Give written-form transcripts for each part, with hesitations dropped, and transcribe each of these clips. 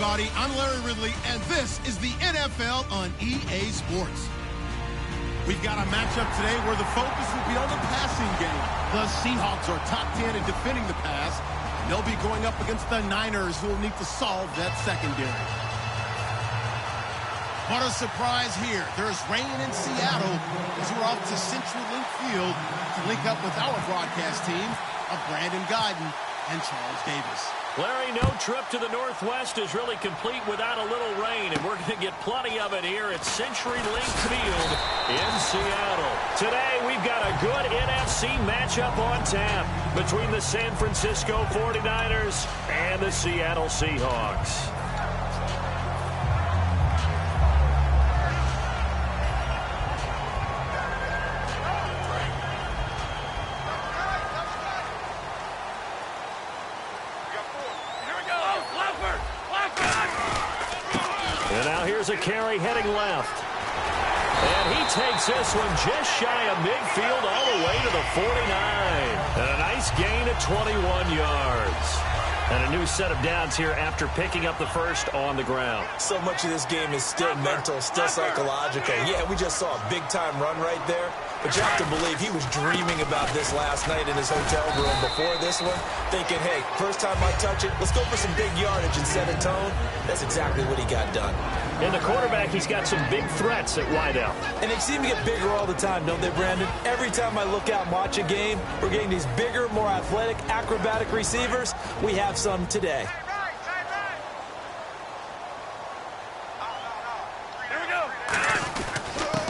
everybody. I'm Larry Ridley, and this is the NFL on EA Sports. We've got a matchup today where the focus will be on the passing game. The Seahawks are top 10 in defending the pass. They'll be going up against the Niners, who will need to solve that secondary. What a surprise here. There's rain in Seattle as we're off to Central Link Field to link up with our broadcast team of Brandon Gaudin and Charles Davis. Larry, no trip to the Northwest is really complete without a little rain, and we're going to get plenty of it here at CenturyLink Field in Seattle. Today, we've got a good NFC matchup on tap between the San Francisco 49ers and the Seattle Seahawks. And now here's a carry heading left. And he takes this one just shy of midfield all the way to the 49. And a nice gain of 21 yards. And a new set of downs here after picking up the first on the ground. So much of this game is still mental, still psychological. Yeah, we just saw a big-time run right there. But you have to believe he was dreaming about this last night in his hotel room before this one, thinking, hey, first time I touch it, let's go for some big yardage and set a tone. That's exactly what he got done. And the quarterback, he's got some big threats at wideout. And they seem to get bigger all the time, don't they, Brandon? Every time I look out and watch a game, we're getting these bigger, more athletic, acrobatic receivers. We have some today.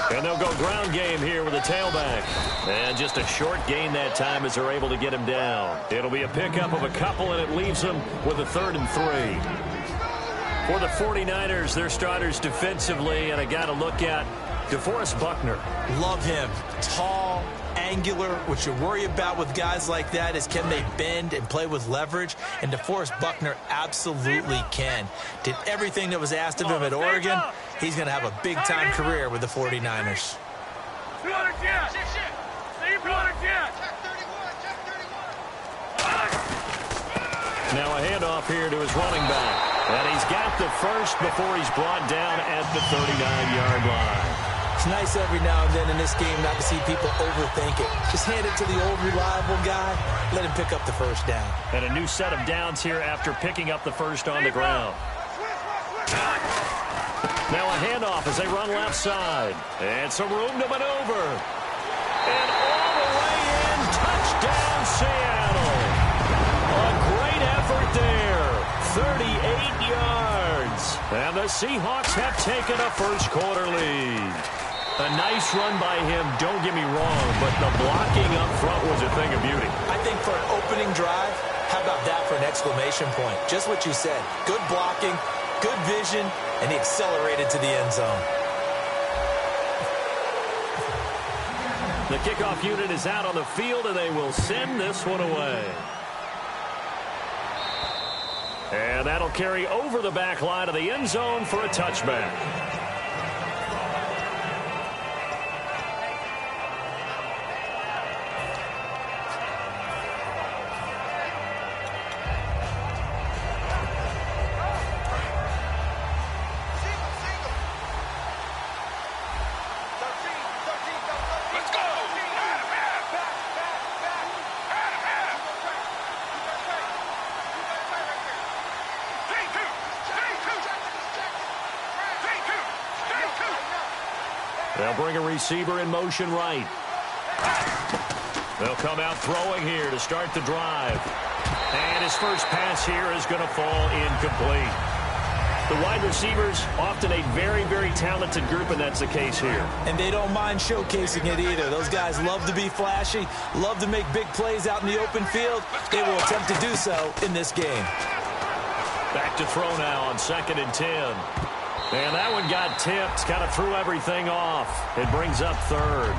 And they'll go ground game here with a tailback. And just a short gain that time as they're able to get him down. It'll be a pickup of a couple, and it leaves them with a 3rd and 3. For the 49ers, their starters defensively, and I got to look at DeForest Buckner. Love him. Tall, angular. What you worry about with guys like that is can they bend and play with leverage? And DeForest Buckner absolutely can. Did everything that was asked of him at Oregon. He's going to have a big-time career with the 49ers. Now a handoff here to his running back. And he's got the first before he's brought down at the 39-yard line. It's nice every now and then in this game not to see people overthink it. Just hand it to the old reliable guy. Let him pick up the first down. And a new set of downs here after picking up the first on the ground. Now a handoff as they run left side. And some room to maneuver. And all the way in. Touchdown, Seattle. A great effort there. 38 yards. And the Seahawks have taken a first-quarter lead. A nice run by him, don't get me wrong, but the blocking up front was a thing of beauty. I think for an opening drive, how about that for an exclamation point? Just what you said. Good blocking, good vision, and he accelerated to the end zone. The kickoff unit is out on the field, and they will send this one away. And that'll carry over the back line of the end zone for a touchback. They'll bring a receiver in motion right. They'll come out throwing here to start the drive. And his first pass here is going to fall incomplete. The wide receivers, often a very, very talented group, and that's the case here. And they don't mind showcasing it either. Those guys love to be flashy, love to make big plays out in the open field. They will attempt to do so in this game. Back to throw now on 2nd and 10. And that one got tipped, kind of threw everything off. It brings up 3rd.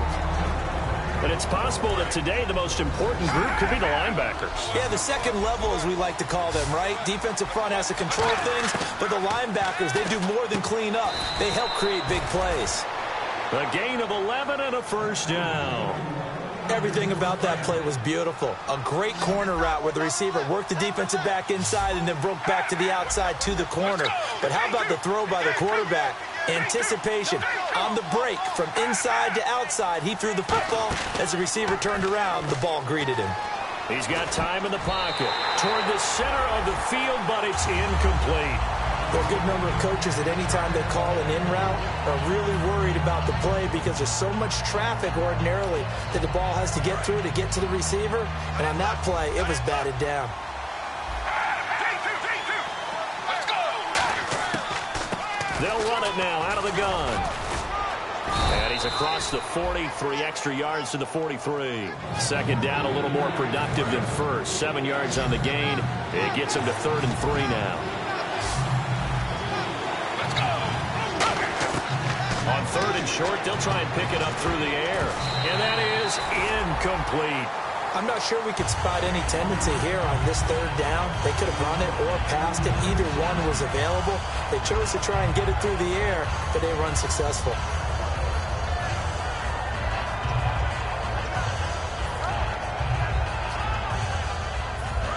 But it's possible that today the most important group could be the linebackers. Yeah, the second level, as we like to call them, right? Defensive front has to control things, but the linebackers, they do more than clean up. They help create big plays. A gain of 11 and a first down. Everything about that play was beautiful. A great corner route where the receiver worked the defensive back inside and then broke back to the outside to the corner. But how about the throw by the quarterback? Anticipation on the break from inside to outside. He threw the football. As the receiver turned around, the ball greeted him. He's got time in the pocket toward the center of the field, but it's incomplete. There are a good number of coaches that any time they call an in route are really worried about the play because there's so much traffic ordinarily that the ball has to get through to get to the receiver. And on that play, it was batted down. They'll run it now out of the gun. And he's across the 40, 3 extra yards to the 43. Second down, a little more productive than first. 7 yards on the gain. It gets him to 3rd and 3 now. On 3rd and short, they'll try and pick it up through the air. And that is incomplete. I'm not sure we could spot any tendency here on this 3rd down. They could have run it or passed it. Either one was available. They chose to try and get it through the air, but they were unsuccessful.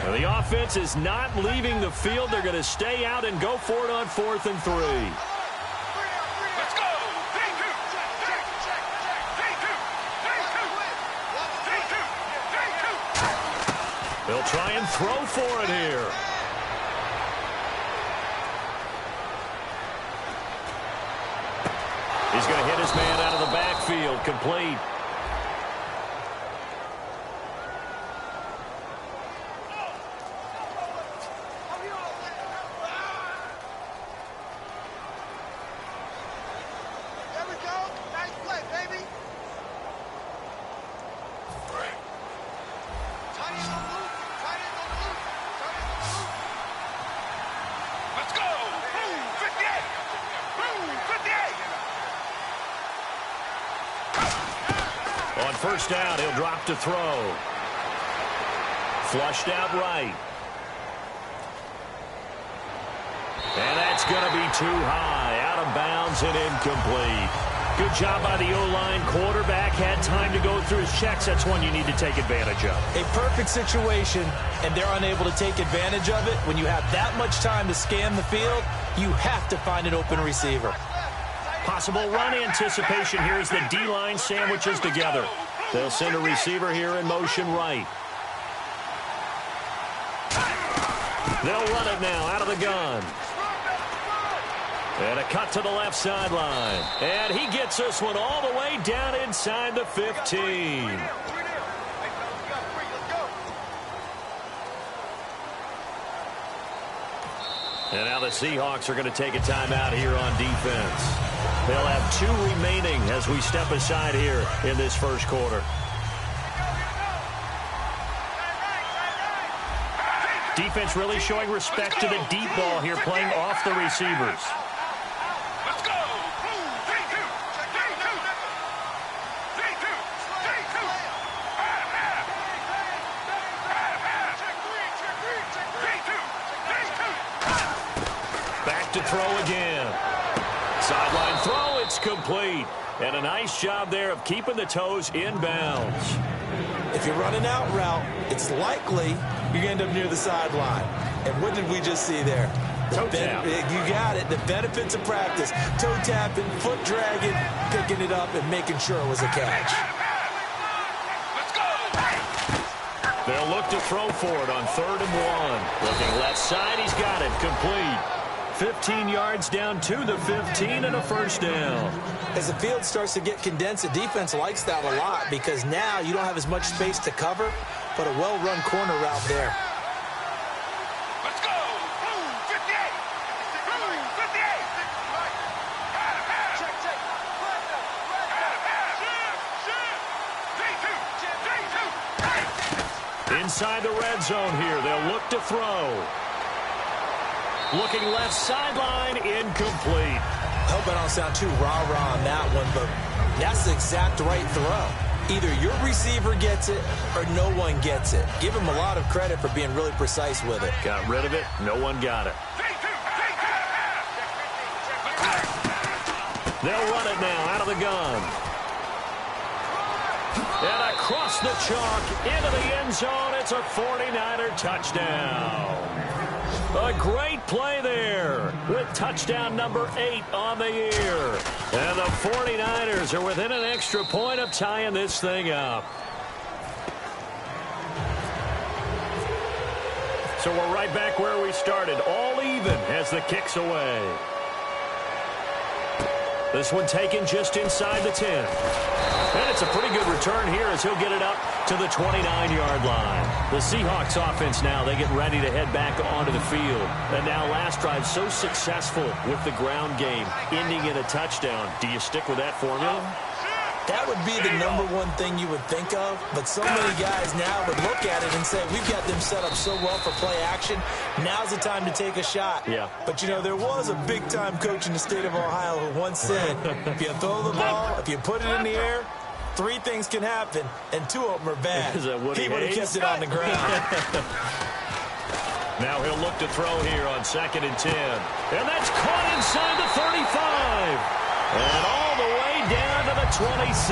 Well, the offense is not leaving the field. They're going to stay out and go for it on 4th and 3. They'll try and throw for it here. He's going to hit his man out of the backfield. Complete. There we go. Nice play, baby. Tight end on the loop. Tight end on the loop. Tight end on the loop. Let's go. Boom, 58. Boom, 58. On 1st down, he'll drop to throw. Flushed out right. And that's going to be too high. Out of bounds and incomplete. Good job by the O-line. Quarterback had time to go through his checks. That's one you need to take advantage of. A perfect situation, and they're unable to take advantage of it. When you have that much time to scan the field, you have to find an open receiver. Possible run anticipation here as the D-line sandwiches together. They'll send a receiver here in motion right. They'll run it now out of the gun. And a cut to the left sideline. And he gets this one all the way down inside the 15. And now the Seahawks are going to take a timeout here on defense. They'll have 2 remaining as we step aside here in this first quarter. Defense really showing respect to the deep ball here, playing off the receivers. Let's go. Back to throw again. Sideline throw, it's complete. And a nice job there of keeping the toes inbounds. If you're running out route, it's likely you're going to end up near the sideline. And what did we just see there? Toe tap. You got it. The benefits of practice. Toe tapping, foot dragging, picking it up, and making sure it was a catch. Let's go. They'll look to throw for it on 3rd and 1. Looking left side, he's got it. Complete. 15 yards down to the 15 and a 1st down. As the field starts to get condensed, the defense likes that a lot because now you don't have as much space to cover, but a well-run corner route there. Let's go. Boom, 58. Boom, 58. Check. J2. Inside the red zone here, they'll look to throw. Looking left sideline, incomplete. I hope I don't sound too rah-rah on that one, but that's the exact right throw. Either your receiver gets it or no one gets it. Give him a lot of credit for being really precise with it. Got rid of it. No one got it. They'll run it now out of the gun. And a across the chalk, into the end zone. It's a 49er touchdown. A great play there with touchdown number 8 on the year. And the 49ers are within an extra point of tying this thing up. So we're right back where we started, all even as the kick's away. This one taken just inside the 10. And it's a pretty good return here as he'll get it up to the 29-yard line. The Seahawks offense now, they get ready to head back onto the field. And now last drive so successful with the ground game, ending in a touchdown. Do you stick with that formula? That would be the number one thing you would think of, but so many guys now would look at it and say, we've got them set up so well for play action, now's the time to take a shot. Yeah. But, you know, there was a big-time coach in the state of Ohio who once said, if you throw the ball, if you put it in the air, 3 things can happen, and 2 of them are bad. Is that Woody He would have Hayes? kept it on the ground. Now he'll look to throw here on 2nd and 10. And that's caught inside the 35. And all the way down to the 26.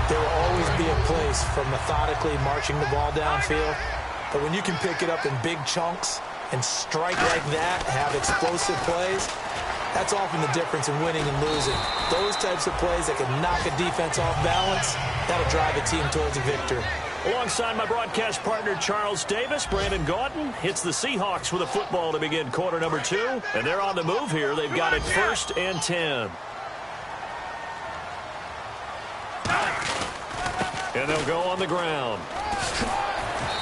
There will always be a place for methodically marching the ball downfield. But when you can pick it up in big chunks and strike like that, have explosive plays, that's often the difference in winning and losing. Those types of plays that can knock a defense off balance, that'll drive a team towards a victory. Alongside my broadcast partner, Charles Davis, Brandon Gaudin hits the Seahawks with a football to begin quarter number 2. And they're on the move here. They've got it 1st and 10. And they'll go on the ground.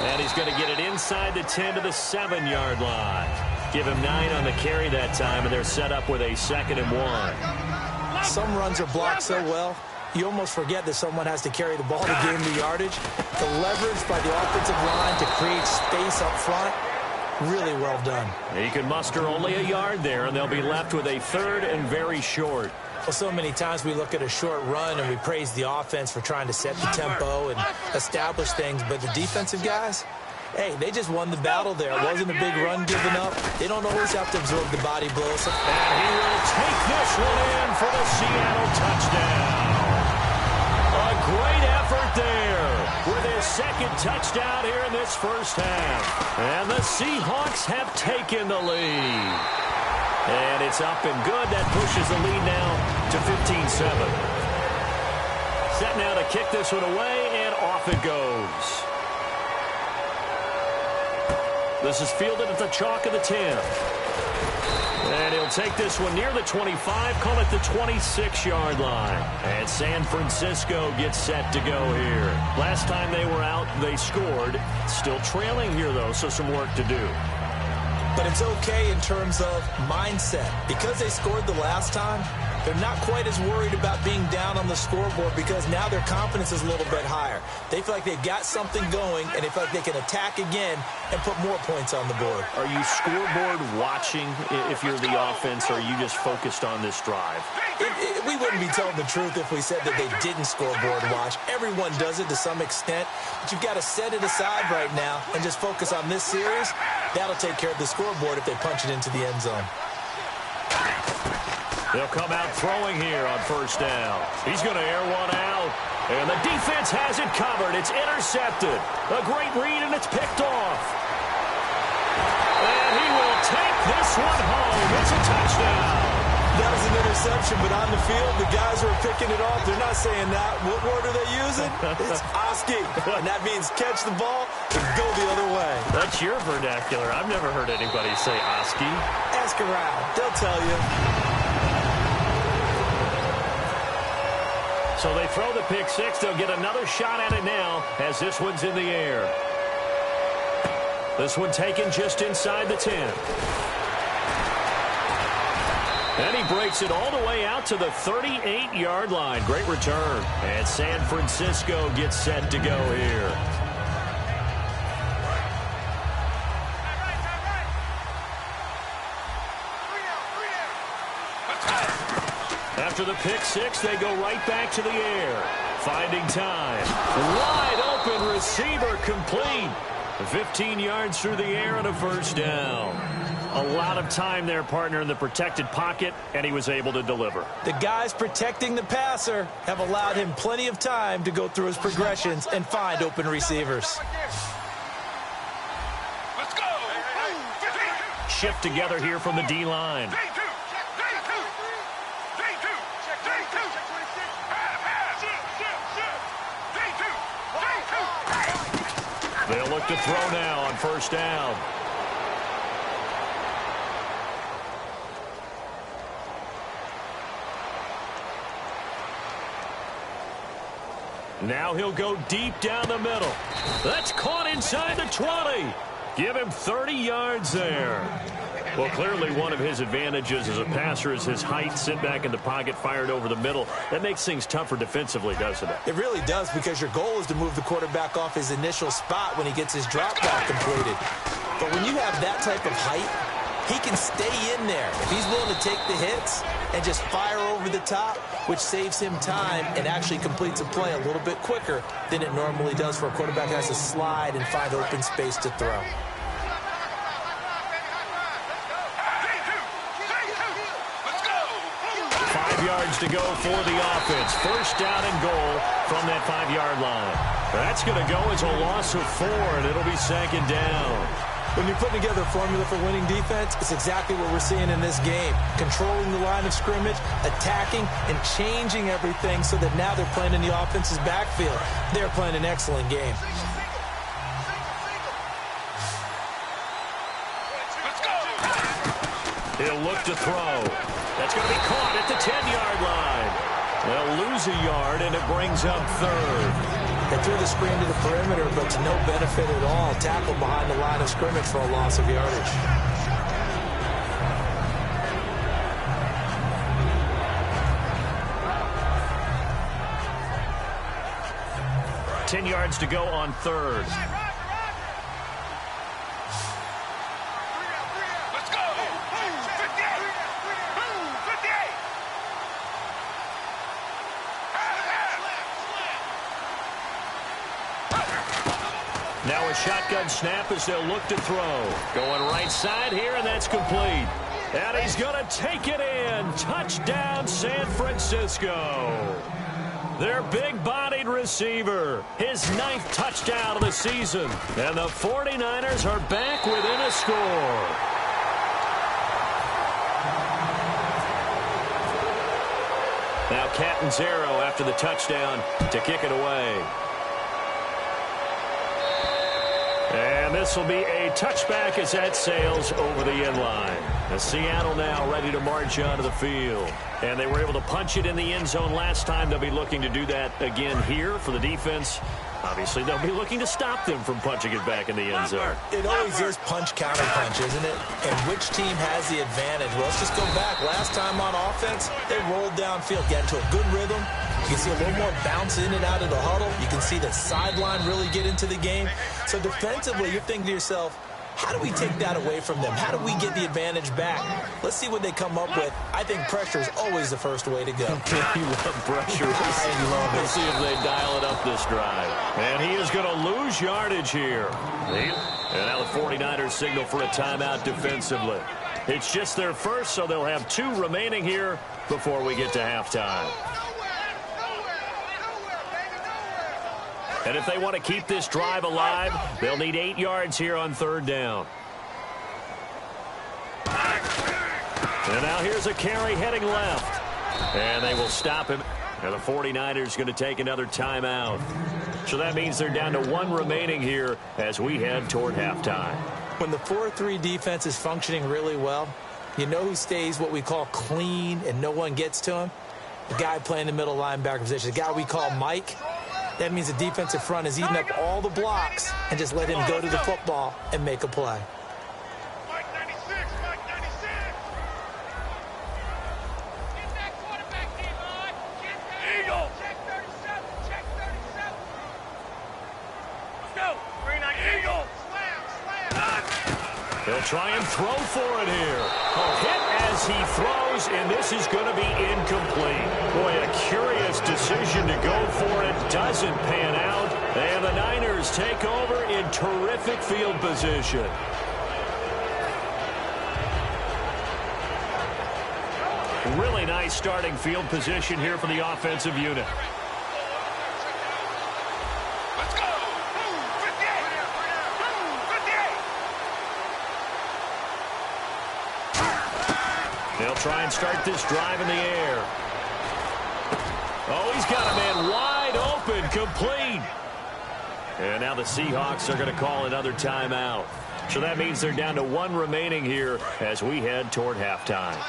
And he's going to get it inside the 10 to the 7-yard line. Give him 9 on the carry that time, and they're set up with a 2nd and 1. Some runs are blocked so well, you almost forget that someone has to carry the ball to gain the yardage. The leverage by the offensive line to create space up front, really well done. He can muster only a yard there, and they'll be left with a 3rd and very short. Well, so many times we look at a short run and we praise the offense for trying to set the tempo and establish things, but the defensive guys, hey, they just won the battle there. It wasn't a big run given up. They don't always have to absorb the body blows. And he will take this one in for the Seattle touchdown. A great effort there with his 2nd touchdown here in this first half. And the Seahawks have taken the lead. And it's up and good. That pushes the lead now to 15-7. Set now to kick this one away, and off it goes. This is fielded at the chalk of the 10. And he'll take this one near the 25, call it the 26-yard line. And San Francisco gets set to go here. Last time they were out, they scored. Still trailing here, though, so some work to do. But it's okay in terms of mindset. Because they scored the last time, they're not quite as worried about being down on the scoreboard because now their confidence is a little bit higher. They feel like they've got something going, and they feel like they can attack again and put more points on the board. Are you scoreboard watching if you're the offense, or are you just focused on this drive? We wouldn't be telling the truth if we said that they didn't scoreboard watch. Everyone does it to some extent, but you've got to set it aside right now and just focus on this series. That'll take care of the scoreboard if they punch it into the end zone. They'll come out throwing here on 1st down. He's going to air one out. And the defense has it covered. It's intercepted. A great read, and it's picked off. And he will take this one home. It's a touchdown. That was an interception, but on the field, the guys who are picking it off, they're not saying that. What word are they using? It's Oski. And that means catch the ball and go the other way. That's your vernacular. I've never heard anybody say Oski. Ask around. They'll tell you. So they throw the pick 6. They'll get another shot at it now as this one's in the air. This one taken just inside the 10. And he breaks it all the way out to the 38-yard line. Great return. And San Francisco gets set to go here. After the pick 6, they go right back to the air. Finding time. Wide open receiver complete. 15 yards through the air and a 1st down. A lot of time there, partner, in the protected pocket, and he was able to deliver. The guys protecting the passer have allowed him plenty of time to go through his progressions and find open receivers. Let's go. Shift together here from the D-line. They'll look to throw now on first down. Now he'll go deep down the middle. That's caught inside the 20. Give him 30 yards there. Well, clearly one of his advantages as a passer is his height. Sit back in the pocket, fired over the middle. That makes things tougher defensively, doesn't it? It really does, because your goal is to move the quarterback off his initial spot when he gets his drop back completed. But when you have that type of height, he can stay in there if he's willing to take the hits and just fire over the top, which saves him time and actually completes a play a little bit quicker than it normally does for a quarterback that has to slide and find open space to throw. Yards to go for the offense. First down and goal from that 5-yard line. That's going to go as a loss of 4, and it'll be second down. When you're putting together a formula for winning defense, it's exactly what we're seeing in this game. Controlling the line of scrimmage, attacking, and changing everything so that now they're playing in the offense's backfield. They're playing an excellent game. He'll look to throw. That's going to be caught at the 10-yard line. They'll lose a yard, and it brings up third. They threw the screen to the perimeter, but to no benefit at all. Tackled behind the line of scrimmage for a loss of yardage. Ten yards to go on third. Now a shotgun snap as they'll look to throw. Going right side here, and that's complete. And he's going to take it in. Touchdown, San Francisco. Their big-bodied receiver. His 9th touchdown of the season. And the 49ers are back within a score. Now Catanzaro after the touchdown to kick it away. And this will be a touchback as that sails over the end line. And Seattle now ready to march onto the field. And they were able to punch it in the end zone last time. They'll be looking to do that again here for the defense. Obviously, they'll be looking to stop them from punching it back in the end zone. It always is punch-counter-punch, isn't it? And which team has the advantage? Well, let's just go back. Last time on offense, they rolled downfield, got into a good rhythm. You can see a little more bounce in and out of the huddle. You can see the sideline really get into the game. So defensively, you're thinking to yourself, how do we take that away from them? How do we get the advantage back? Let's see what they come up with. I think pressure is always the first way to go. You love pressure. I love it. Let's see if they dial it up this drive. And he is going to lose yardage here. And now the 49ers signal for a timeout defensively. It's just their first, so they'll have 2 remaining here before we get to halftime. And if they want to keep this drive alive, they'll need 8 yards here on third down. And now here's a carry heading left. And they will stop him. And the 49ers going to take another timeout. So that means they're down to 1 remaining here as we head toward halftime. When the 4-3 defense is functioning really well, you know who stays what we call clean and no one gets to him? The guy playing the middle linebacker position, the guy we call Mike. That means the defensive front is eating up all the blocks and just let him go to the football and make a play. Mike 96, Mike 96. Get that quarterback, Devon. Get that. Eagle. Check 37, check 37. Let's go. 39 Eagle. Slam. They'll try and throw for it here. A hit as he throws, and this is going to be incomplete. Boy, a curious decision to go for it. Doesn't pan out. And the Niners take over in terrific field position. nice starting field position here for the offensive unit. Let's go! 58! They'll try and start this drive in the air. Oh, he's got a man wide open, complete. And now the Seahawks are going to call another timeout. So that means they're down to 1 remaining here as we head toward halftime.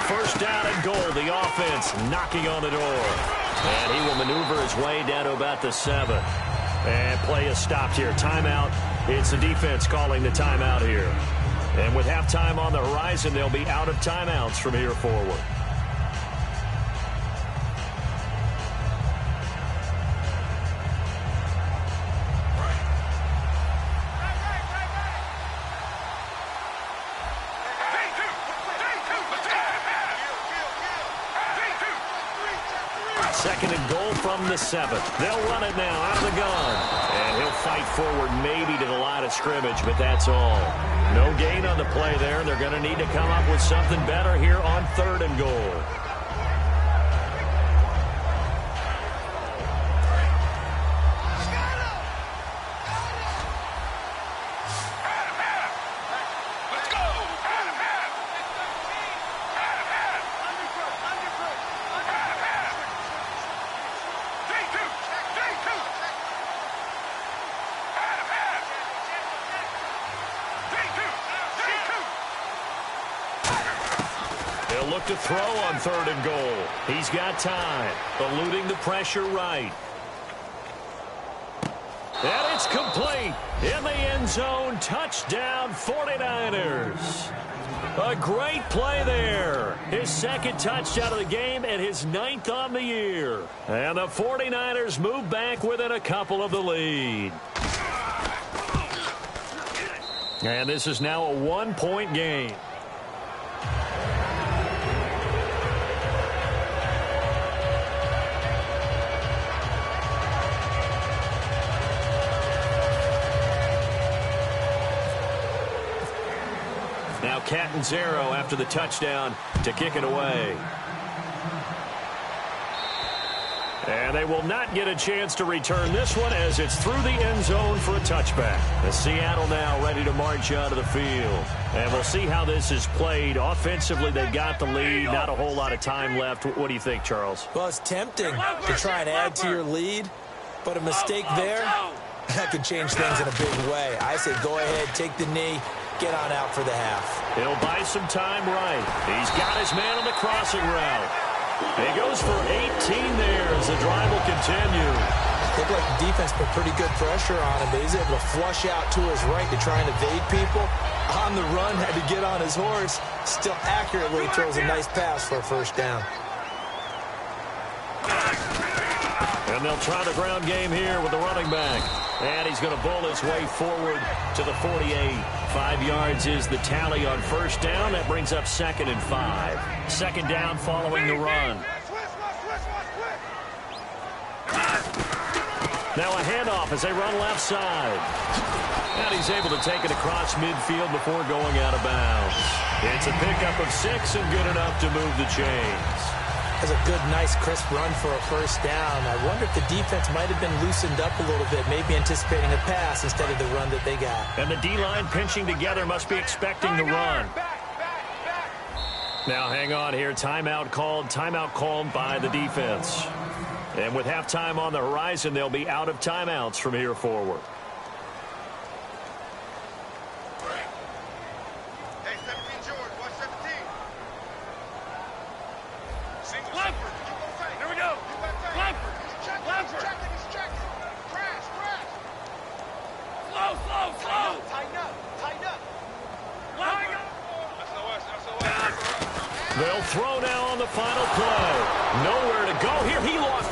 First down and goal, the offense knocking on the door. And he will maneuver his way down to about the 7. And play is stopped here. Timeout. It's the defense calling the timeout here. And with halftime on the horizon, they'll be out of timeouts from here forward. Second and goal from the 7. They'll run it now out of the gun. And he'll fight forward maybe to the line of scrimmage, but that's all. No gain on the play there. They're going to need to come up with something better here on 3rd and goal. Look to throw on 3rd and goal. He's got time. Eluding the pressure right. And it's complete. In the end zone. Touchdown 49ers. A great play there. His 2nd touchdown of the game and his 9th on the year. And the 49ers move back within a couple of the lead. And this is now a 1-point game. Now Catanzaro after the touchdown to kick it away. And they will not get a chance to return this one as it's through the end zone for a touchback. The Seattle now ready to march out of the field. And we'll see how this is played. Offensively, they've got the lead. Not a whole lot of time left. What do you think, Charles? Well, it's tempting to try and add to your lead, but a mistake there, that could change things in a big way. I say go ahead, take the knee, get on out for the half. He'll buy some time right. He's got his man on the crossing route. He goes for 18 there as the drive will continue. Looked like the defense put pretty good pressure on him, but he's able to flush out to his right to try and evade people. On the run, had to get on his horse. Still accurately throws a nice pass for a first down. And they'll try the ground game here with the running back. And he's going to bowl his way forward to the 48. 5 yards is the tally on first down. That brings up 2nd and 5. 2nd down following the run. Now a handoff as they run left side. And he's able to take it across midfield before going out of bounds. It's a pickup of 6 and good enough to move the chains. That's a good, nice, crisp run for a first down. I wonder if the defense might have been loosened up a little bit, maybe anticipating a pass instead of the run that they got. And the D-line pinching together must be expecting the run. Now hang on here. Timeout called by the defense. And with halftime on the horizon, they'll be out of timeouts from here forward. Hey, 17 George, watch 17. Langford. Here we go. Langford. He's checking. Crash. Slow. Tighten up. Langford. They'll throw now on the final play. Nowhere to go here.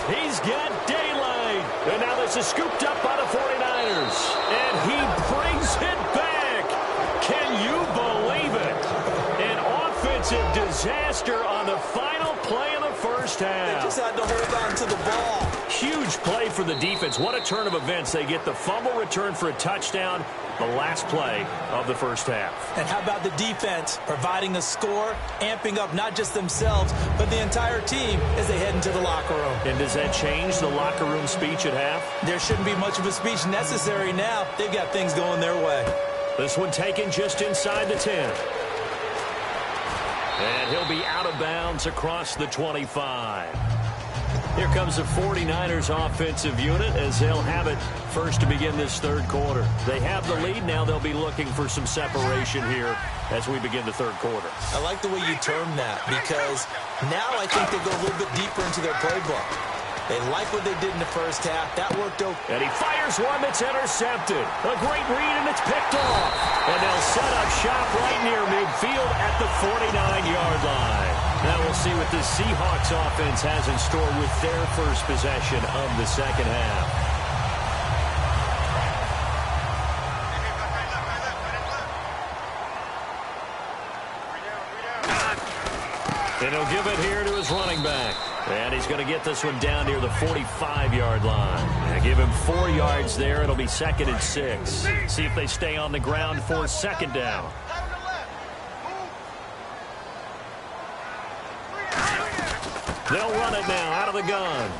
He's got daylight. And now this is scooped up by the 49ers. And he brings it back. Can you believe it? An offensive disaster on the final play of the first half. They just had to hold on to the ball. Huge play for the defense. What a turn of events. They get the fumble return for a touchdown, the last play of the first half. And how about the defense providing a score, amping up not just themselves, but the entire team as they head into the locker room. And does that change the locker room speech at half? There shouldn't be much of a speech necessary now. They've got things going their way. This one taken just inside the 10. And he'll be out of bounds across the 25. Here comes the 49ers offensive unit as they'll have it first to begin this third quarter. They have the lead. Now they'll be looking for some separation here as we begin the third quarter. I like the way you term that because now I think they go a little bit deeper into their playbook. They like what they did in the first half. That worked out. And he fires one that's intercepted. A great read, and it's picked off. And they'll set up shop right near midfield at the 49-yard line. Now we'll see what the Seahawks offense has in store with their first possession of the second half. And he'll give it here to his running back. And he's going to get this one down near the 45-yard line. And give him 4 yards there. It'll be 2nd and 6. See if they stay on the ground for second down. They'll run it now out of the gun.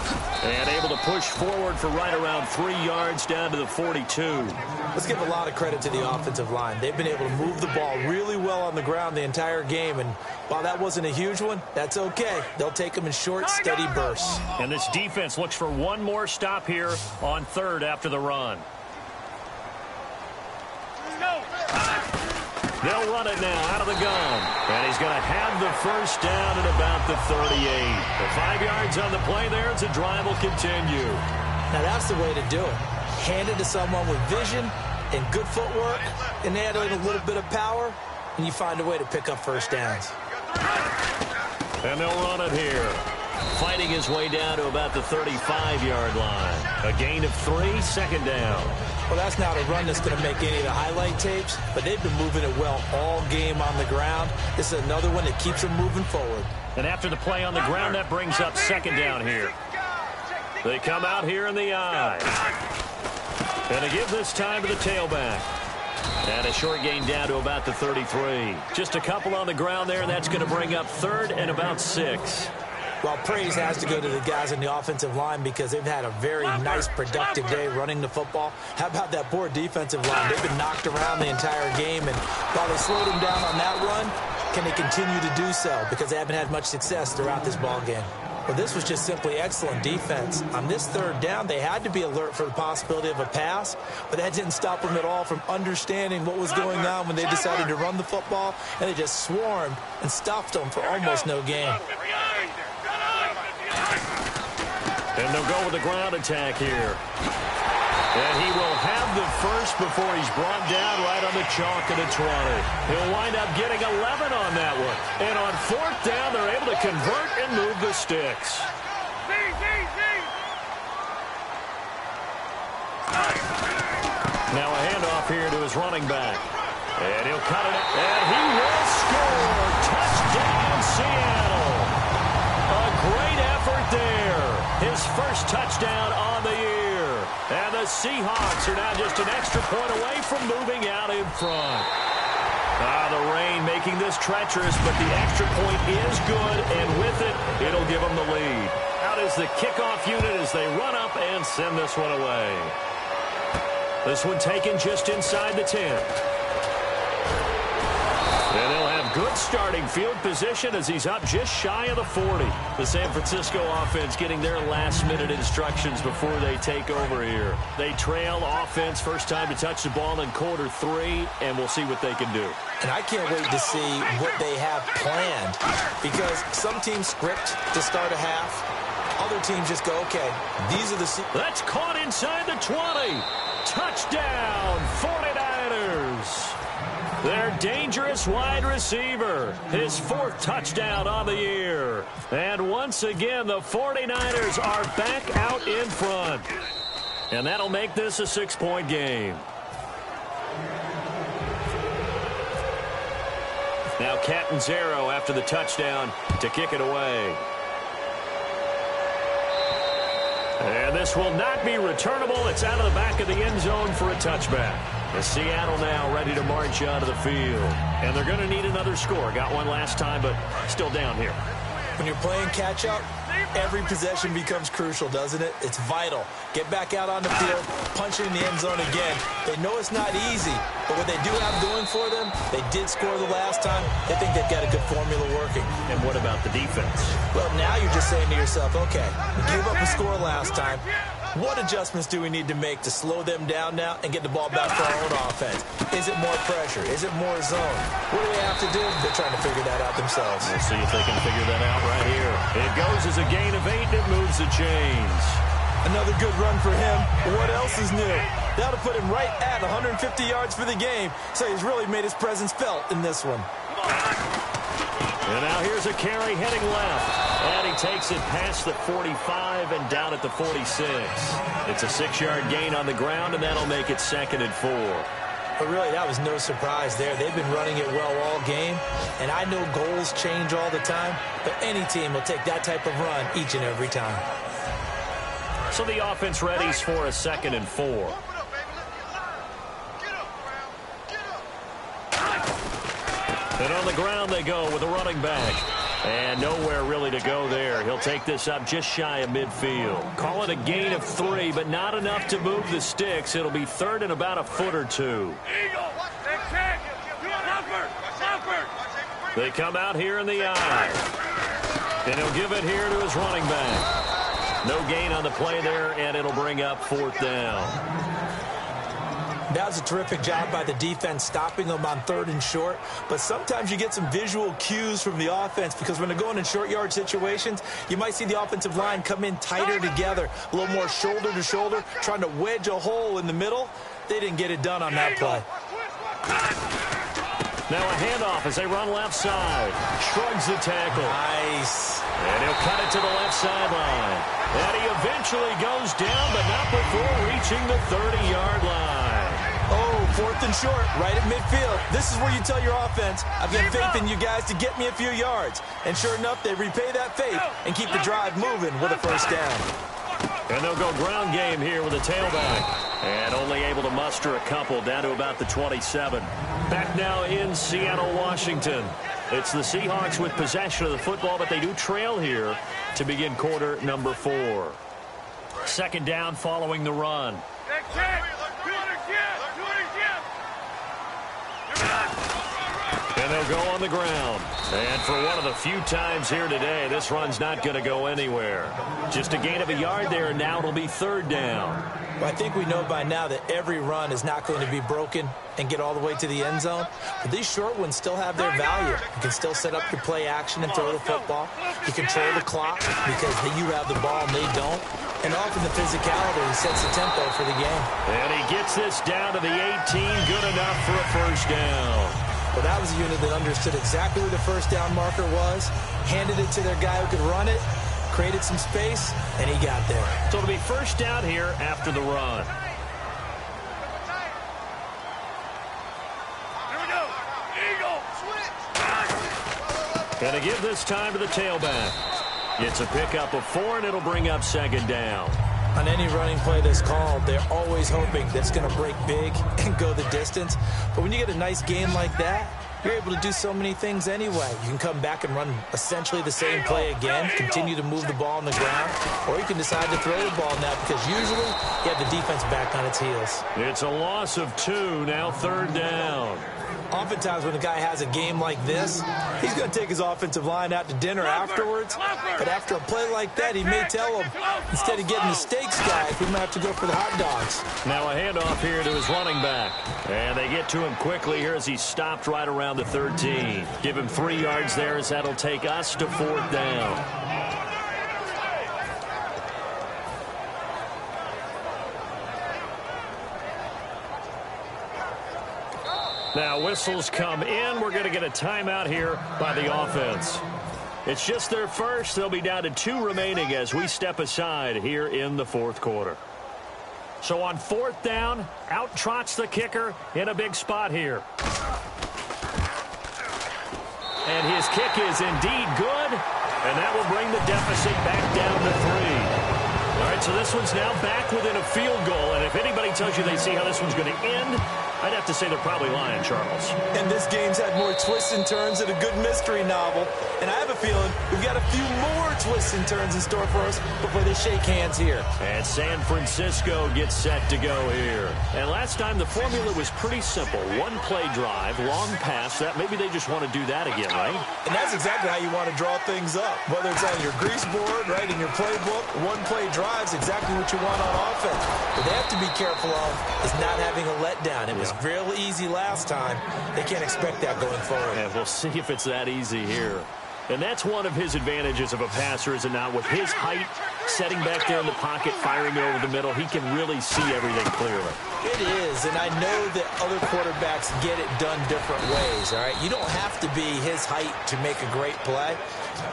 And able to push forward for right around 3 yards down to the 42. Let's give a lot of credit to the offensive line. They've been able to move the ball really well on the ground the entire game. And while that wasn't a huge one, that's okay. They'll take them in short, steady bursts. And this defense looks for one more stop here on third after the run. They'll run it now out of the gun. And he's going to have the first down at about the 38. The 5 yards on the play there as the drive will continue. Now that's the way to do it. Hand it to someone with vision and good footwork, and add in a little bit of power, and you find a way to pick up first downs. And they'll run it here. Fighting his way down to about the 35-yard line. A gain of 3, second down. Well, that's not a run that's going to make any of the highlight tapes, but they've been moving it well all game on the ground. This is another one that keeps them moving forward. And after the play on the ground, that brings up second down here. They come out here in the eye. And they give this time to the tailback. And a short gain down to about the 33. Just a couple on the ground there, and that's going to bring up third and about 6. Well, praise has to go to the guys on the offensive line because they've had a very nice, productive day running the football. How about that poor defensive line? They've been knocked around the entire game, and while they slowed them down on that run, can they continue to do so? Because they haven't had much success throughout this ball game. Well, this was just simply excellent defense. On this third down, they had to be alert for the possibility of a pass, but that didn't stop them at all from understanding what was going on when they decided to run the football, and they just swarmed and stuffed them for almost no gain. And they'll go with the ground attack here. And he will have the first before he's brought down right on the chalk of the 20. He'll wind up getting 11 on that one. And on fourth down, they're able to convert and move the sticks. Now a handoff here to his running back. And he'll cut it. And he will score. Touchdown, Seattle. A great effort there. His first touchdown on the year. And the Seahawks are now just an extra point away from moving out in front. The rain making this treacherous, but the extra point is good, and with it, it'll give them the lead. Out is the kickoff unit as they run up and send this one away. This one taken just inside the 10. And they'll have good starting field position as he's up just shy of the 40. The San Francisco offense getting their last-minute instructions before they take over here. They trail offense first time to touch the ball in quarter 3, and we'll see what they can do. And I can't wait to see what they have planned because some teams script to start a half. Other teams just go, okay, these are the... That's caught inside the 20. Touchdown, 49ers. Their dangerous wide receiver, his 4th touchdown on the year. And once again, the 49ers are back out in front. And that'll make this a 6-point game. Now Catanzaro after the touchdown to kick it away. And this will not be returnable. It's out of the back of the end zone for a touchback. And Seattle now ready to march out of the field. And they're going to need another score. Got one last time, but still down here. When you're playing catch-up, every possession becomes crucial, doesn't it? It's vital. Get back out on the field, punch it in the end zone again. They know it's not easy, but what they do have going for them, they did score the last time. They think they've got a good formula working. And what about the defense? Well, now you're just saying to yourself, okay, we gave up a score last time. What adjustments do we need to make to slow them down now and get the ball back for our own offense? Is it more pressure? Is it more zone? What do they have to do? They're trying to figure that out themselves. We'll see if they can figure that out right here. It goes as a gain of 8, and it moves the chains. Another good run for him. What else is new? That'll put him right at 150 yards for the game, so he's really made his presence felt in this one. And now here's a carry heading left. And he takes it past the 45 and down at the 46. It's a 6-yard gain on the ground, and that'll make it 2nd and 4. But really, that was no surprise there. They've been running it well all game, and I know goals change all the time, but any team will take that type of run each and every time. So the offense readies for a 2nd and 4. And on the ground they go with a running back. And nowhere really to go there. He'll take this up just shy of midfield. Call it a gain of 3, but not enough to move the sticks. It'll be 3rd and about a foot or 2. They come out here in the eye. And he'll give it here to his running back. No gain on the play there, and it'll bring up 4th down. That was a terrific job by the defense stopping them on 3rd and short. But sometimes you get some visual cues from the offense because when they're going in short yard situations, you might see the offensive line come in tighter together, a little more shoulder to shoulder, trying to wedge a hole in the middle. They didn't get it done on that play. Now a handoff as they run left side. Shrugs the tackle. Nice. And he'll cut it to the left sideline. And he eventually goes down, but not before reaching the 30-yard line. Oh, 4th and short, right at midfield. This is where you tell your offense, I've got faith in you guys to get me a few yards. And sure enough, they repay that faith and keep the drive moving with a 1st down. And they'll go ground game here with a tailback. And only able to muster a couple down to about the 27. Back now in Seattle, Washington. It's the Seahawks with possession of the football, but they do trail here to begin quarter number 4. 2nd down following the run. And they'll go on the ground. And for one of the few times here today, this run's not going to go anywhere. Just a gain of a yard there, and now it'll be 3rd down. Well, I think we know by now that every run is not going to be broken and get all the way to the end zone. But these short ones still have their value. You can still set up your play action and throw the football. You control the clock because you have the ball and they don't. And often the physicality sets the tempo for the game. And he gets this down to the 18, good enough for a 1st down. Well, that was a unit that understood exactly where the 1st down marker was, handed it to their guy who could run it, created some space, and he got there. So it'll be 1st down here after the run. Here we go. Eagle. And to give this time to the tailback. It's a pickup of 4, and it'll bring up 2nd down. On any running play that's called, they're always hoping that it's going to break big and go the distance. But when you get a nice game like that, you're able to do so many things anyway. You can come back and run essentially the same play again, continue to move the ball on the ground, or you can decide to throw the ball now because usually you have the defense back on its heels. It's a loss of 2, now 3rd down. Oftentimes when a guy has a game like this, he's going to take his offensive line out to dinner afterwards. But after a play like that, he may tell him, instead of getting the steaks, guys, we might have to go for the hot dogs. Now a handoff here to his running back. And they get to him quickly here as he's stopped right around the 13. Give him 3 yards there as that'll take us to 4th down. Now whistles come in. We're going to get a timeout here by the offense. It's just their first. They'll be down to 2 remaining as we step aside here in the 4th quarter. So on 4th down, out trots the kicker in a big spot here. And his kick is indeed good. And that will bring the deficit back down to 3. All right, so this one's now back within a field goal, and if anybody tells you they see how this one's going to end, I'd have to say they're probably lying, Charles. And this game's had more twists and turns than a good mystery novel. And I have a feeling we've got a few more twists and turns in store for us before they shake hands here. And San Francisco gets set to go here. And last time the formula was pretty simple. One play drive, long pass. That maybe they just want to do that again, right? And that's exactly how you want to draw things up. Whether it's on your grease board, right, in your playbook, one play drive's exactly what you want on offense. What they have to be careful of is not having a letdown. It was real easy last time. They can't expect that going forward. And we'll see if it's that easy here. And that's one of his advantages of a passer, is it not? With his height, setting back there in the pocket, firing over the middle, he can really see everything clearly. It is, and I know that other quarterbacks get it done different ways, all right? You don't have to be his height to make a great play.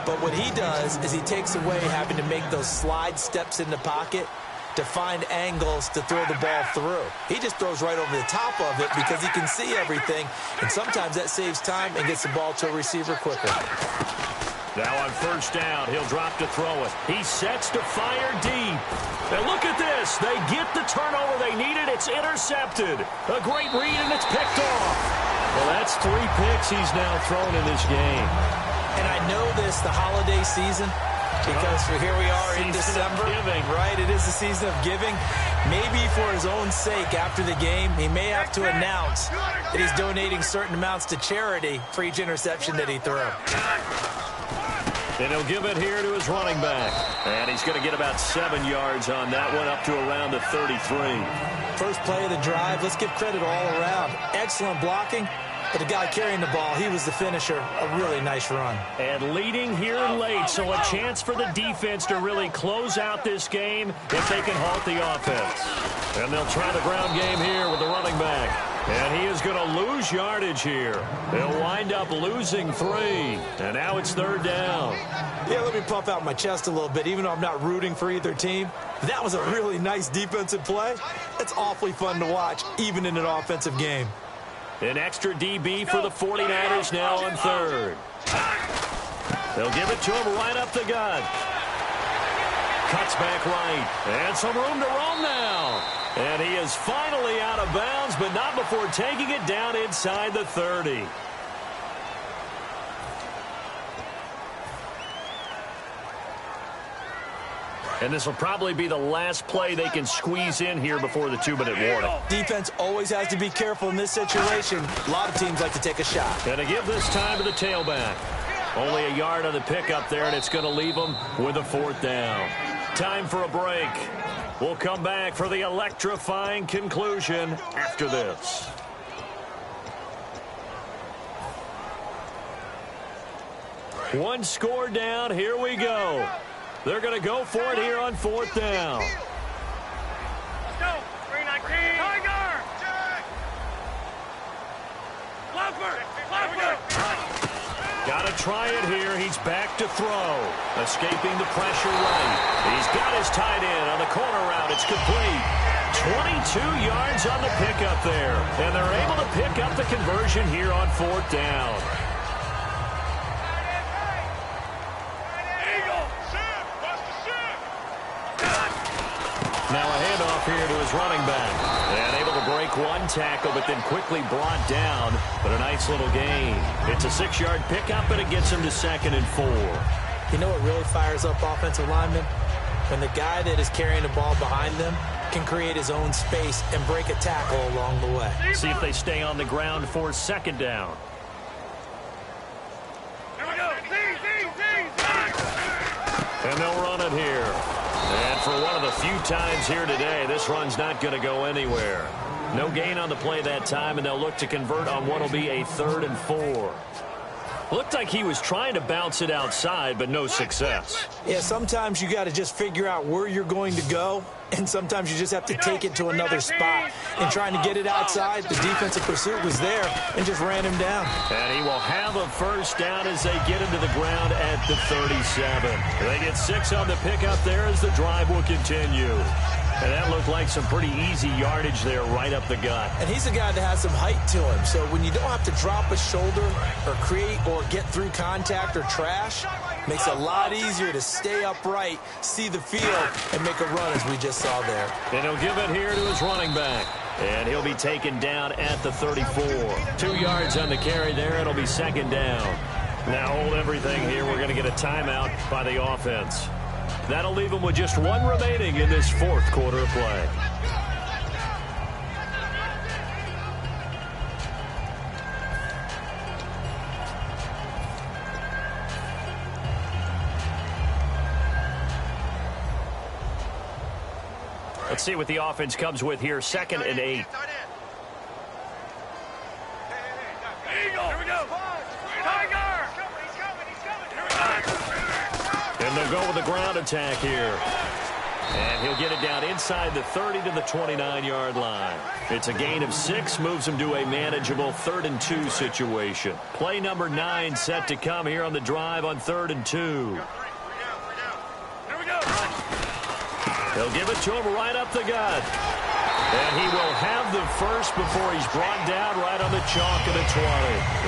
But what he does is he takes away having to make those slide steps in the pocket to find angles to throw the ball through. He just throws right over the top of it because he can see everything, and sometimes that saves time and gets the ball to a receiver quicker. Now on first down, he'll drop to throw it. He sets to fire deep. And look at this. They get the turnover they needed. It's intercepted. A great read, and it's picked off. Well, that's 3 picks he's now thrown in this game. And I know this, the holiday season, because here we are in December, right? It is the season of giving. Maybe for his own sake, after the game, he may have to announce that he's donating certain amounts to charity for each interception that he threw. And he'll give it here to his running back. And he's going to get about 7 yards on that one, up to around the 33. First play of the drive, let's give credit all around. Excellent blocking. But the guy carrying the ball, he was the finisher. A really nice run. And leading here late, so a chance for the defense to really close out this game if they can halt the offense. And they'll try the ground game here with the running back. And he is going to lose yardage here. They'll wind up losing 3. And now it's 3rd down. Yeah, let me puff out my chest a little bit, even though I'm not rooting for either team. That was a really nice defensive play. It's awfully fun to watch, even in an offensive game. An extra DB for the 49ers now on 3rd. They'll give it to him right up the gut. Cuts back right. And some room to roam now. And he is finally out of bounds, but not before taking it down inside the 30. And this will probably be the last play they can squeeze in here before the 2-minute warning. Defense always has to be careful in this situation. A lot of teams like to take a shot. And to give this time to the tailback. Only a yard on the pickup there, and it's going to leave them with a 4th down. Time for a break. We'll come back for the electrifying conclusion after this. One score down. Here we go. They're going to go for it here on 4th down. Let's go. 319. Tiger. Clover. Got to try it here. He's back to throw. Escaping the pressure right. He's got his tight end on the corner route. It's complete. 22 yards on the pickup there. And they're able to pick up the conversion here on 4th down. Now a handoff here to his running back. And able to break one tackle, but then quickly brought down. But a nice little gain. It's a 6-yard pickup, and it gets him to 2nd and 4. You know what really fires up offensive linemen? When the guy that is carrying the ball behind them can create his own space and break a tackle along the way. See if they stay on the ground for 2nd down. And they'll run it here. And for one of the few times here today, this run's not going to go anywhere. No gain on the play that time, and they'll look to convert on what will be a 3rd and 4. Looked like he was trying to bounce it outside, but no success. Yeah, sometimes you got to just figure out where you're going to go And sometimes you just have to take it to another spot. And trying to get it outside, the defensive pursuit was there and just ran him down. And he will have a first down as they get into the ground at the 37. They get 6 on the pickup there as the drive will continue. And that looked like some pretty easy yardage there right up the gut. And he's a guy that has some height to him. So when you don't have to drop a shoulder or create or get through contact or trash, makes it a lot easier to stay upright, see the field, and make a run as we just saw there. And he'll give it here to his running back. And he'll be taken down at the 34. 2 yards on the carry there. It'll be second down. Now hold everything here. We're going to get a timeout by the offense. That'll leave them with just 1 remaining in this 4th quarter of play. Let's see what the offense comes with here. 2nd and 8. Here we go. Tiger! And they'll go with the ground attack here. And he'll get it down inside the 30 to the 29-yard line. It's a gain of 6, moves him to a manageable 3rd and 2 situation. Play number 9 set to come here on the drive on 3rd and 2. Here we go. They'll give it to him right up the gut. And he will have the first before he's brought down right on the chalk of the 20.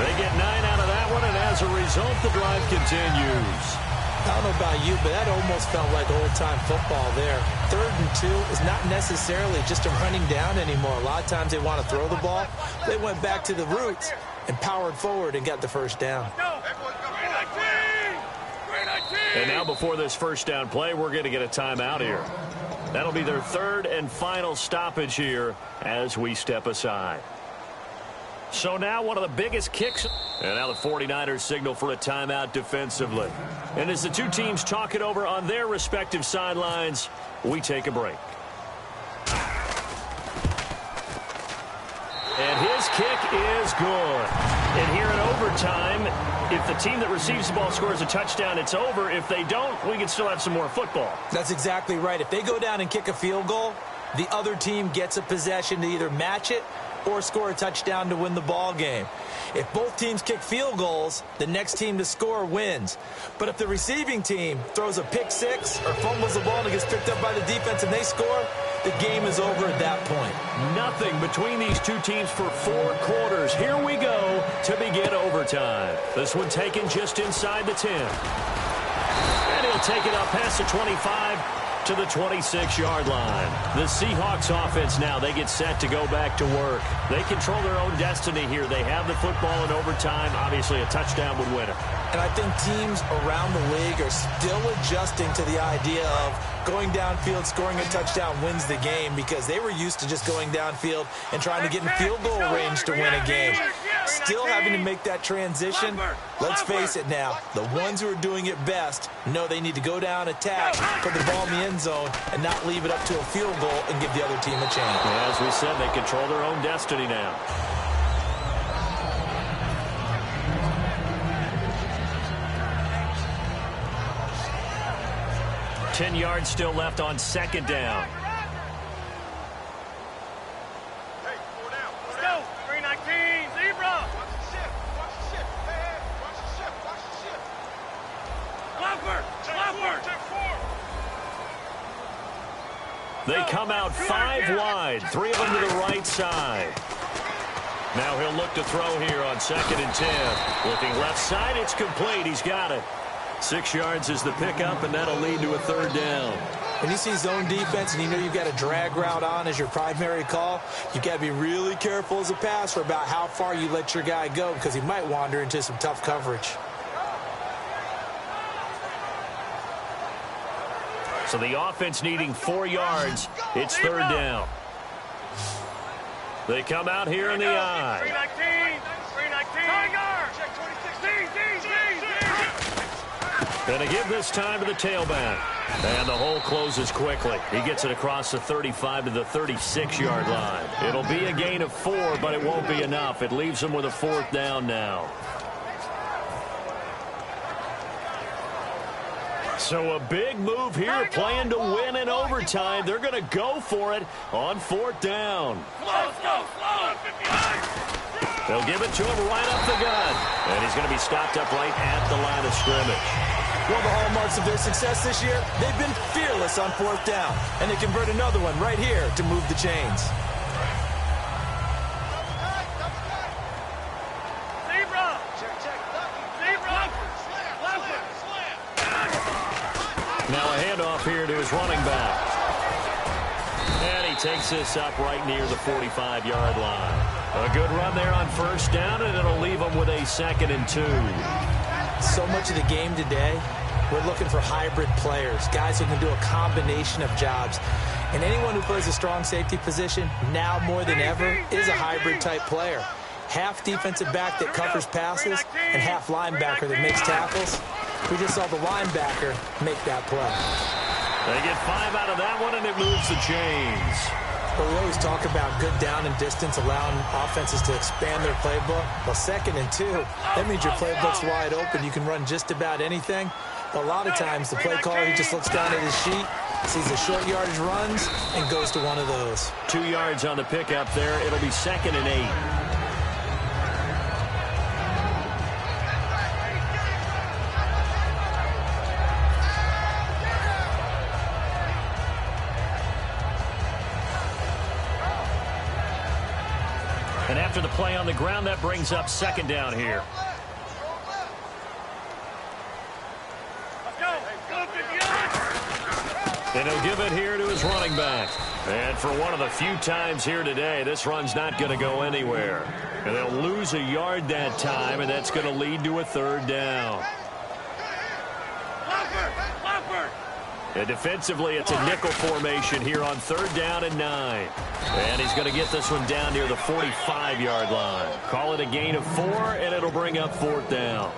They get 9 out of that one, and as a result, the drive continues. I don't know about you, but that almost felt like old-time football there. 3rd and 2 is not necessarily just a running down anymore. A lot of times they want to throw the ball. They went back to the roots and powered forward and got the first down. And now before this first down play, we're going to get a timeout here. That'll be their 3rd and final stoppage here as we step aside. So now one of the biggest kicks. And now the 49ers signal for a timeout defensively. And as the two teams talk it over on their respective sidelines, we take a break. And his kick is good. And here in overtime, if the team that receives the ball scores a touchdown, it's over. If they don't, we can still have some more football. That's exactly right. If they go down and kick a field goal, the other team gets a possession to either match it or score a touchdown to win the ball game. If both teams kick field goals, the next team to score wins. But if the receiving team throws a pick six or fumbles the ball and it gets picked up by the defense and they score, the game is over at that point. Nothing between these two teams for 4 quarters. Here we go to begin overtime. This one taken just inside the 10. And he'll take it up past the 25 to the 26-yard line. The Seahawks offense now, they get set to go back to work. They control their own destiny here. They have the football in overtime. Obviously, a touchdown would win it. And I think teams around the league are still adjusting to the idea of going downfield, scoring a touchdown wins the game, because they were used to just going downfield and trying to get in field goal range to win a game. Still having to make that transition. Let's face it now, the ones who are doing it best know they need to go down, attack, put the ball in the end zone, and not leave it up to a field goal and give the other team a chance. As we said, they control their own destiny now. Ten yards still left on second down. Hey, 4 down. Let's go. 319, zebra. Watch the shift. Watch the shift. Hey, watch the shift. Watch the shift. Leopard. Leopard. Check 4. They come out 5 wide, 3 of them to the right side. Now he'll look to throw here on 2nd and 10. Looking left side, it's complete. He's got it. 6 yards is the pickup, and that'll lead to a 3rd down. When you see zone defense and you know you've got a drag route on as your primary call, you've got to be really careful as a passer about how far you let your guy go, because he might wander into some tough coverage. So the offense needing 4 yards. It's 3rd down. They come out here in the I. 319, 319. Tiger. Check 26. And to give this time to the tailback. And the hole closes quickly. He gets it across the 35 to the 36-yard line. It'll be a gain of 4, but it won't be enough. It leaves him with a 4th down now. So a big move here, playing to win in overtime. They're going to go for it on 4th down. They'll give it to him right up the gut. And he's going to be stopped up right at the line of scrimmage. One of the hallmarks of their success this year, they've been fearless on 4th down. And they convert another one right here to move the chains. Now a handoff here to his running back. And he takes this up right near the 45-yard line. A good run there on 1st down, and it'll leave him with a 2nd and 2. So much of the game today, we're looking for hybrid players, guys who can do a combination of jobs. And anyone who plays a strong safety position, now more than ever, is a hybrid-type player. Half defensive back that covers passes and half linebacker that makes tackles. We just saw the linebacker make that play. They get 5 out of that one, and it moves the chains. But we always talk about good down and distance, allowing offenses to expand their playbook. Well, 2nd and 2, that means your playbook's wide open. You can run just about anything. But a lot of times, the play caller, he just looks down at his sheet, sees the short yardage runs, and goes to one of those. 2 yards on the pickup there. It'll be 2nd and 8. And after the play on the ground, that brings up 2nd down here. And he'll give it here to his running back. And for one of the few times here today, this run's not going to go anywhere. And they'll lose a yard that time, and that's going to lead to a 3rd down. And defensively, it's a nickel formation here on 3rd down and 9. And he's going to get this one down near the 45-yard line. Call it a gain of 4, and it'll bring up 4th down.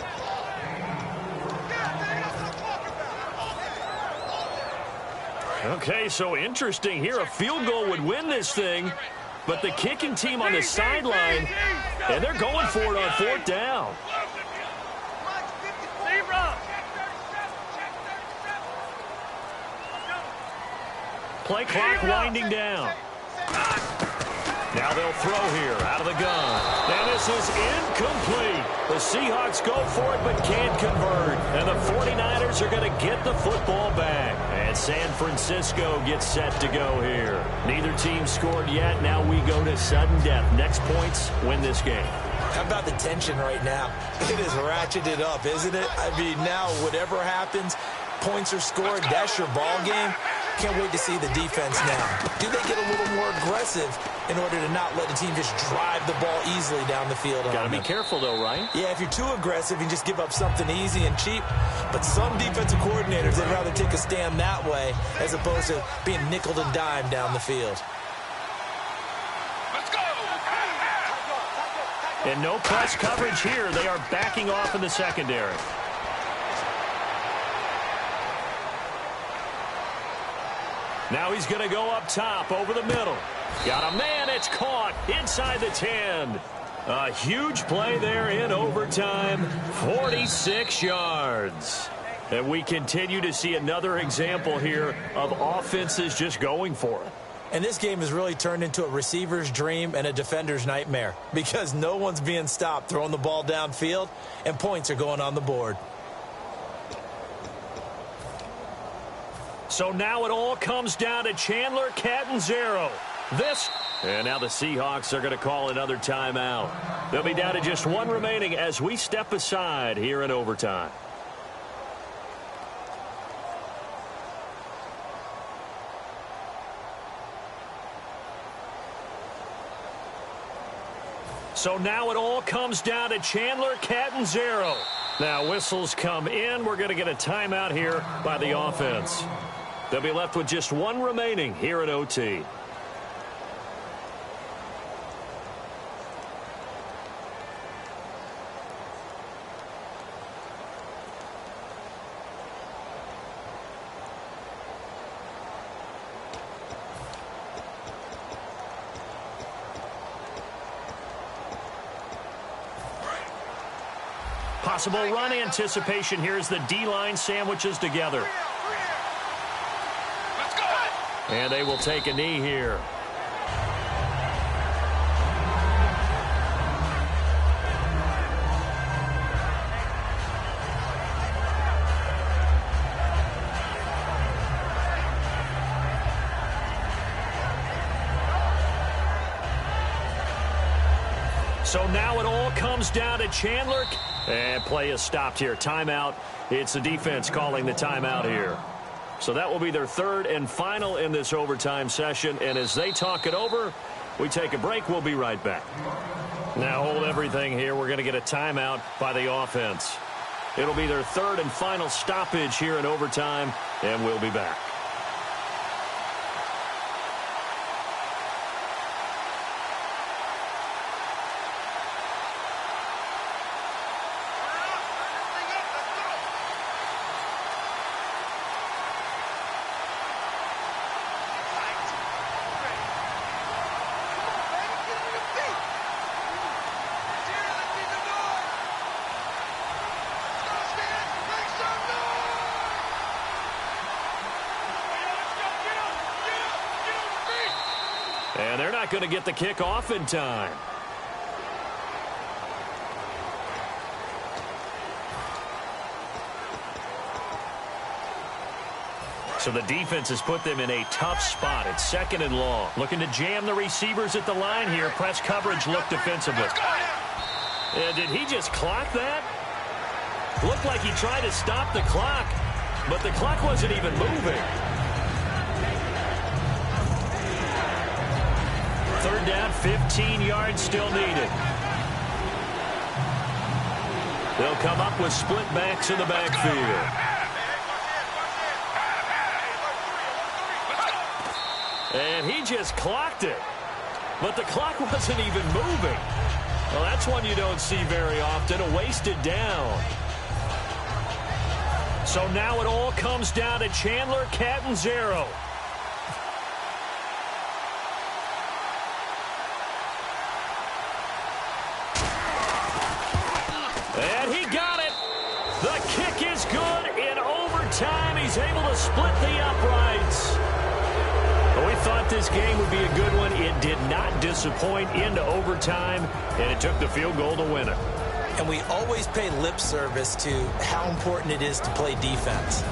Okay, so interesting here. A field goal would win this thing, but the kicking team on the sideline, and they're going for it on 4th down. Play clock winding down. Now they'll throw here out of the gun. And this is incomplete. The Seahawks go for it but can't convert. And the 49ers are going to get the football back. And San Francisco gets set to go here. Neither team scored yet. Now we go to sudden death. Next points win this game. How about the tension right now? It is ratcheted up, isn't it? I mean, now whatever happens, points are scored. That's your ball game. Can't wait to see the defense now. Do they get a little more aggressive in order to not let the team just drive the ball easily down the field? Got to be careful, though, right? Yeah, if you're too aggressive, you just give up something easy and cheap. But some defensive coordinators, they'd rather take a stand that way as opposed to being nickeled and dimed down the field. And no press coverage here. They are backing off in the secondary. Now he's going to go up top over the middle. Got a man. It's caught inside the 10. A huge play there in overtime. 46 yards. And we continue to see another example here of offenses just going for it. And this game has really turned into a receiver's dream and a defender's nightmare because no one's being stopped throwing the ball downfield, and points are going on the board. So now it all comes down to Chandler Catanzaro. And now the Seahawks are going to call another timeout. They'll be down to just one remaining as we step aside here in overtime. So now it all comes down to Chandler Catanzaro. Now whistles come in. We're going to get a timeout here by the offense. They'll be left with just one remaining here at OT. Possible run anticipation here as the D-line sandwiches together. Let's go. And they will take a knee here. So now it all comes down to Chandler. And play is stopped here. Timeout. It's the defense calling the timeout here. So that will be their third and final in this overtime session. And as they talk it over, we take a break. We'll be right back. Now hold everything here. We're going to get a timeout by the offense. It'll be their third and final stoppage here in overtime, and we'll be back. And they're not going to get the kick off in time. So the defense has put them in a tough spot. It's second and long. Looking to jam the receivers at the line here. Press coverage look defensively. And did he just clock that? Looked like he tried to stop the clock, but the clock wasn't even moving. Third down, 15 yards still needed. They'll come up with split backs in the backfield. And he just clocked it. But the clock wasn't even moving. Well, that's one you don't see very often, a wasted down. So now it all comes down to Chandler Catanzaro. And he got it. The kick is good in overtime. He's able to split the uprights. Well, we thought this game would be a good one. It did not disappoint into overtime, and it took the field goal to win it. And we always pay lip service to how important it is to play defense.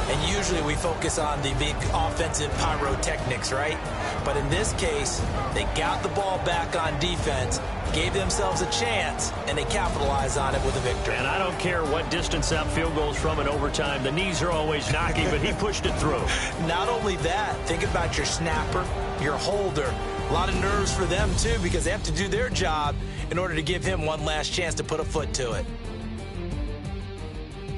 And usually we focus on the big offensive pyrotechnics, right? But in this case, they got the ball back on defense, gave themselves a chance, and they capitalized on it with a victory. And I don't care what distance that field goes from in overtime. The knees are always knocking, but he pushed it through. Not only that, think about your snapper, your holder. A lot of nerves for them, too, because they have to do their job in order to give him one last chance to put a foot to it.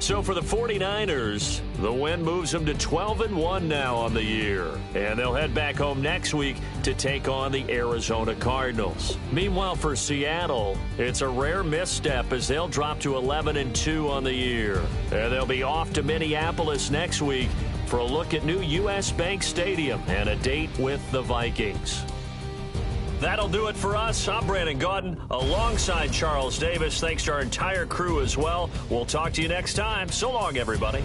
So for the 49ers, the win moves them to 12-1 now on the year. And they'll head back home next week to take on the Arizona Cardinals. Meanwhile, for Seattle, it's a rare misstep as they'll drop to 11-2 on the year. And they'll be off to Minneapolis next week for a look at new U.S. Bank Stadium and a date with the Vikings. That'll do it for us. I'm Brandon Gaudin alongside Charles Davis. Thanks to our entire crew as well. We'll talk to you next time. So long, everybody.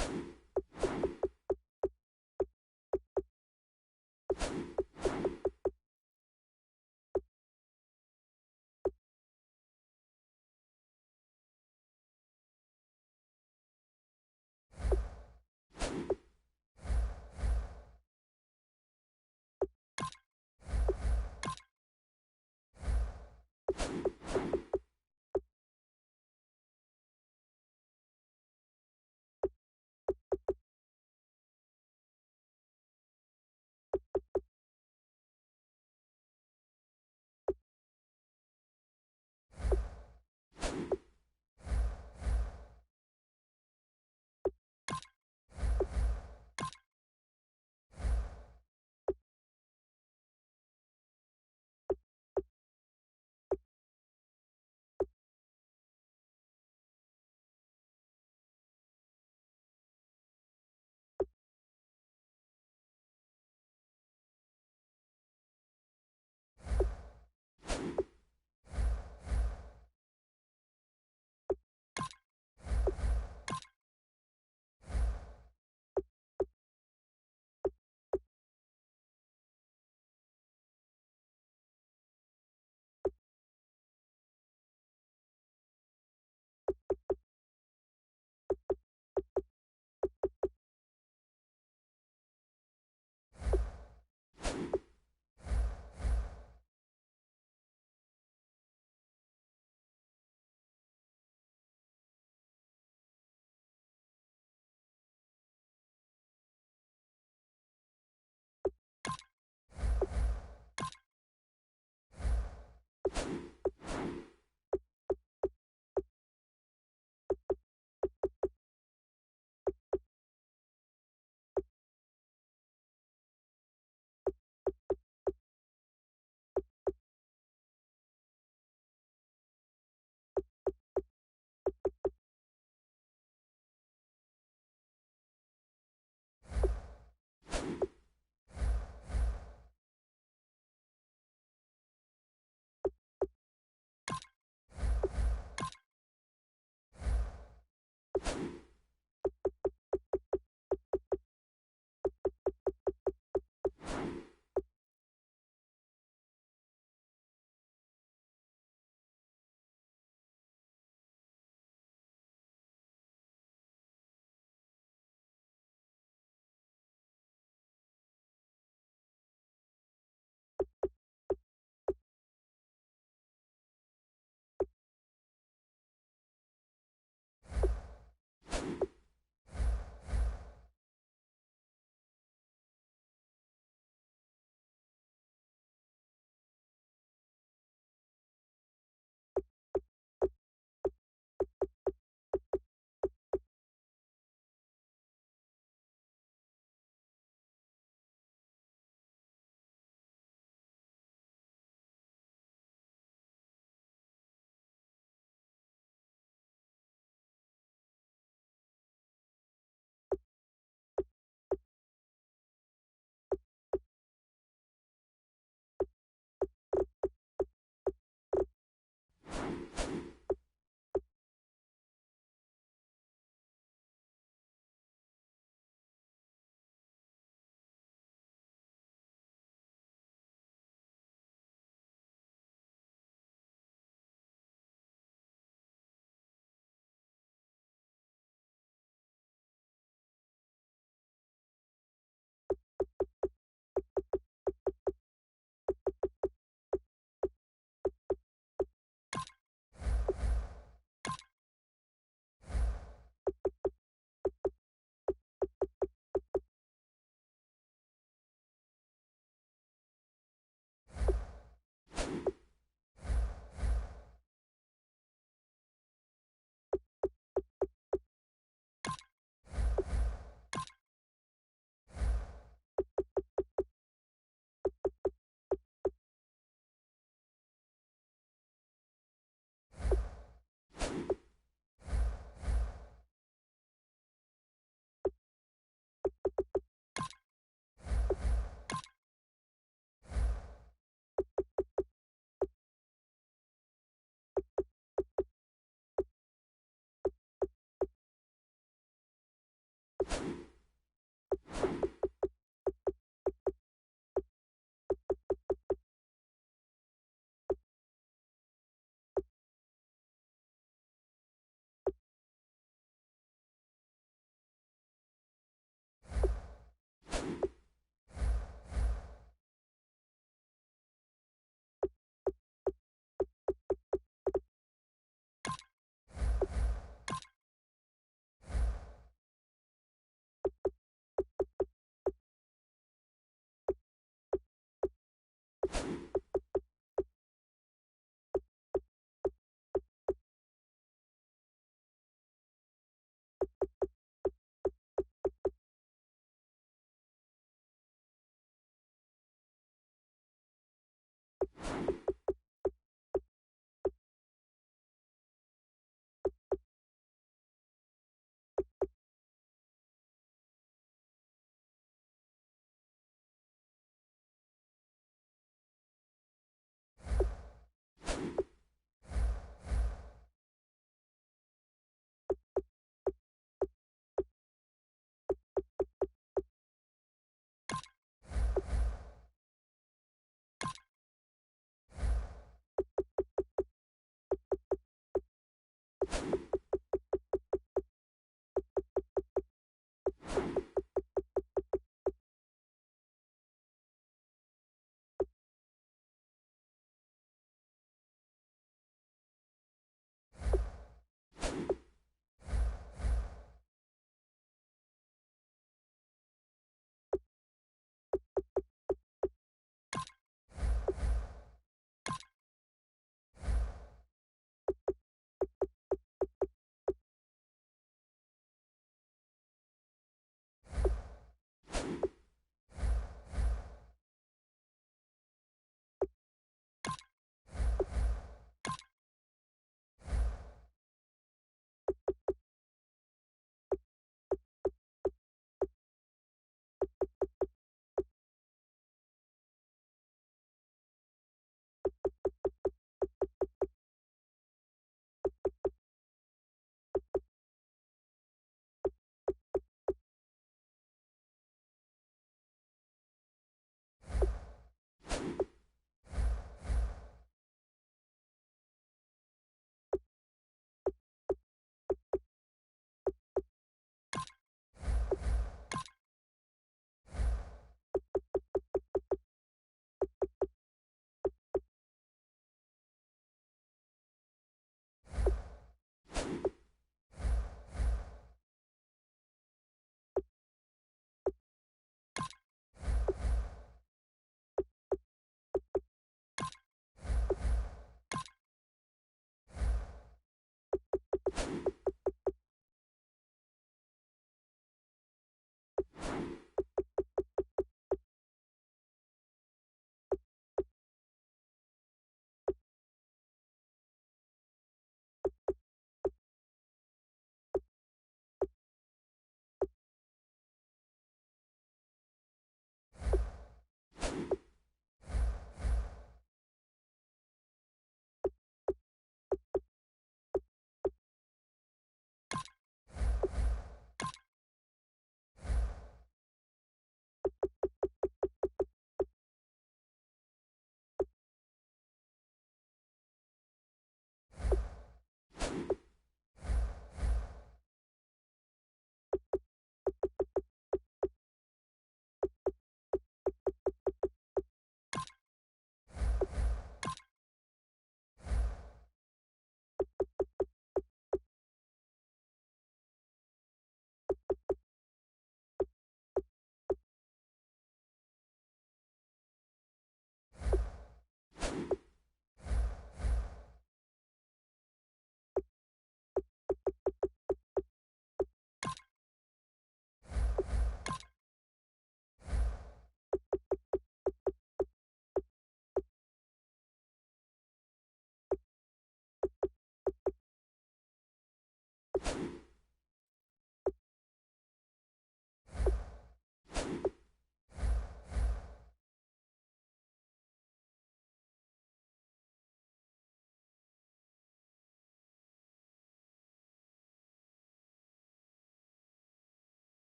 you.